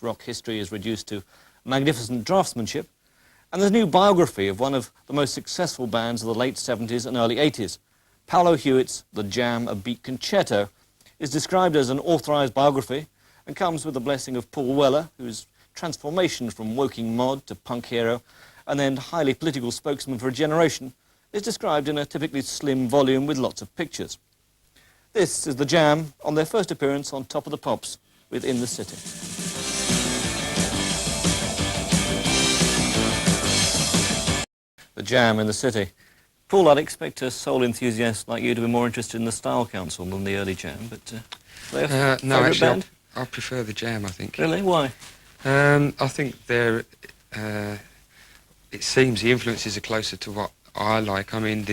British rock history is reduced to magnificent draftsmanship, and there's a new biography of one of the most successful bands of the late 70s and early 80s. Paolo Hewitt's The Jam, A Beat Concerto is described as an authorised biography and comes with the blessing of Paul Weller, whose transformation from woking mod to punk hero and then highly political spokesman for a generation is described in a typically slim volume with lots of pictures. This is The Jam on their first appearance on Top of the Pops with In the City. The Jam in the City. Paul, I'd expect a soul enthusiast like you to be more interested in the Style Council than the early Jam, but no, actually, I prefer the Jam, I think. Really? Why? I think they're, it seems the influences are closer to what I like. I mean,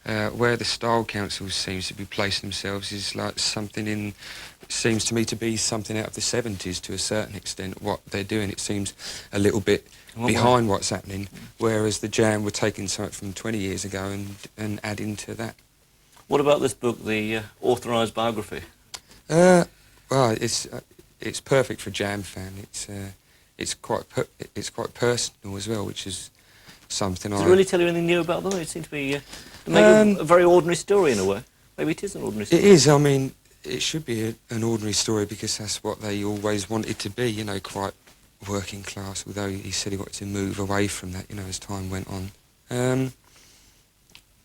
where the Style Council seems to be placed themselves is like something in, it seems to me to be something out of the 70s to a certain extent. What they're doing, it seems a little bit behind what's happening, whereas the Jam were taking something from 20 years ago and adding to that. What about this book, the authorised biography? Well, it's perfect for a Jam fan. It's quite personal as well, which is something. Does it really tell you anything new about them? It seems to be a very ordinary story in a way. Maybe it is an ordinary story. It is. I mean, it should be an ordinary story because that's what they always wanted to be. You know, quite working class. Although he said he wanted to move away from that. You know, as time went on.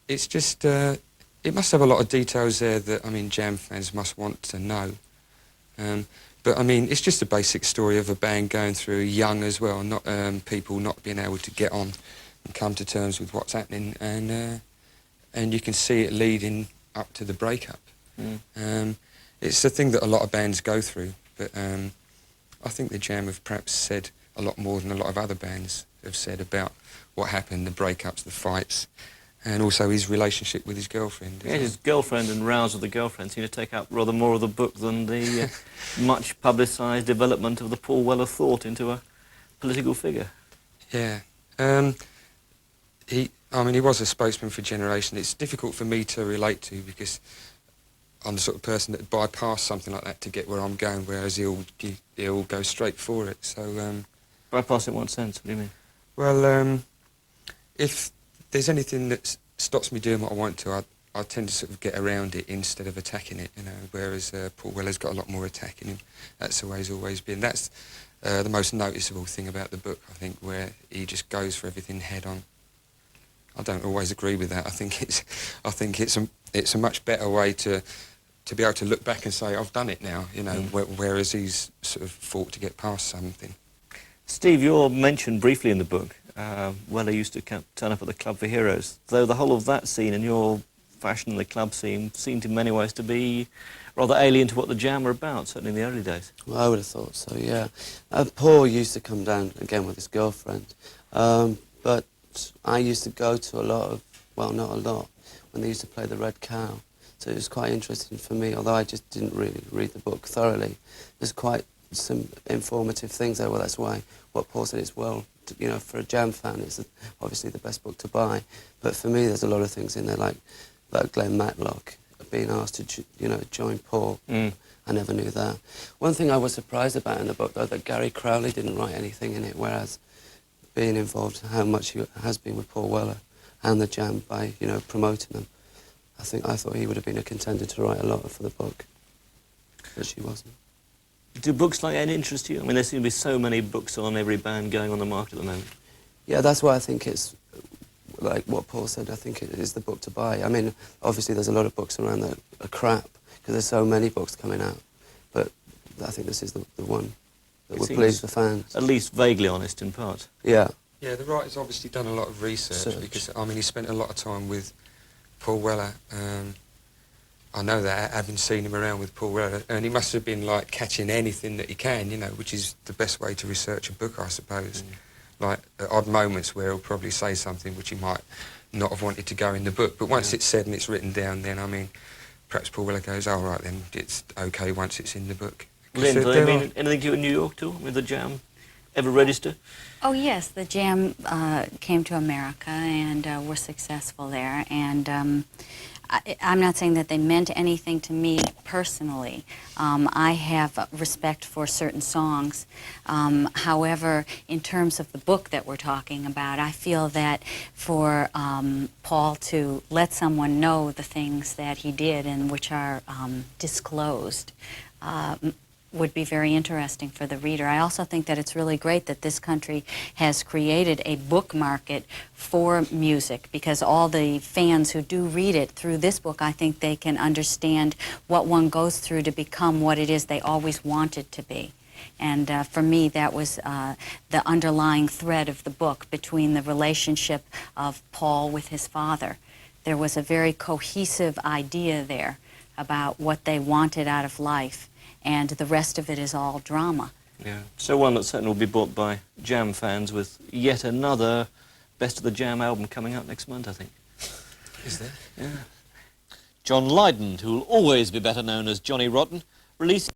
It's just. It must have a lot of details there that, I mean, Jam fans must want to know. But, I mean, it's just a basic story of a band going through young as well, not people not being able to get on and come to terms with what's happening, and you can see it leading up to the breakup. It's a thing that a lot of bands go through, but I think the Jam have perhaps said a lot more than a lot of other bands have said about what happened, the breakups, the fights, and also his relationship with his girlfriend. Yeah, his girlfriend and rows of the girlfriend seem to take up rather more of the book than the much publicised development of the Paul Weller thought into a political figure. Yeah. I mean, he was a spokesman for a generation. It's difficult for me to relate to because I'm the sort of person that bypass something like that to get where I'm going, whereas he'll go straight for it. So bypass in what sense? What do you mean? Well, if there's anything that stops me doing what I want to, I tend to sort of get around it instead of attacking it, you know, whereas Paul Weller's got a lot more attacking him. That's the way he's always been. That's the most noticeable thing about the book, I think, where he just goes for everything head on. I don't always agree with that. I think it's a much better way to be able to look back and say, I've done it now, you know, whereas he's sort of fought to get past something. Steve, you're mentioned briefly in the book. Weller used to turn up at the Club for Heroes, though the whole of that scene and your fashion in the club scene seemed in many ways to be rather alien to what the Jam were about, certainly in the early days. Well, I would have thought so, yeah. Paul used to come down again with his girlfriend, but I used to go to a lot of, well, not a lot, when they used to play the Red Cow. So it was quite interesting for me, although I just didn't really read the book thoroughly. There's quite some informative things there. Well, that's why what Paul said is, well, you know, for a Jam fan, it's obviously the best book to buy. But for me, there's a lot of things in there, like Glenn Matlock being asked to, you know, join Paul. I never knew that. One thing I was surprised about in the book, though, that Gary Crowley didn't write anything in it, whereas being involved, how much he has been with Paul Weller and the Jam by, you know, promoting them. I thought he would have been a contender to write a lot for the book, but she wasn't. Do books like that interest you? I mean, there seem to be so many books on every band going on the market at the moment. Yeah, that's why I think it's, like what Paul said, I think it is the book to buy. I mean, obviously there's a lot of books around that are crap, because there's so many books coming out, but I think this is the one that would please the fans. At least vaguely honest in part. Yeah. Yeah, the writer's obviously done a lot of research because, I mean, he spent a lot of time with Paul Weller. I know that, having seen him around with Paul Weller, and he must have been, like, catching anything that he can, you know, which is the best way to research a book, I suppose. Like, at odd moments where he'll probably say something which he might not have wanted to go in the book, but once it's said and it's written down, then, I mean, perhaps Paul Weller goes, oh, right, then it's OK once it's in the book. Lynn, do they mean anything to you in New York, too, with the Jam? Ever register? Oh, yes, the Jam came to America and were successful there, and I'm not saying that they meant anything to me personally. I have respect for certain songs. However, in terms of the book that we're talking about, I feel that for Paul to let someone know the things that he did and which are disclosed would be very interesting for the reader. I also think that it's really great that this country has created a book market for music, because all the fans who do read it through this book, I think they can understand what one goes through to become what it is they always wanted to be. And for me, that was the underlying thread of the book between the relationship of Paul with his father. There was a very cohesive idea there about what they wanted out of life, and the rest of it is all drama. Yeah, so one that certainly will be bought by Jam fans, with yet another Best of the Jam album coming out next month, I think. Is there? Yeah. John Lydon, who will always be better known as Johnny Rotten, released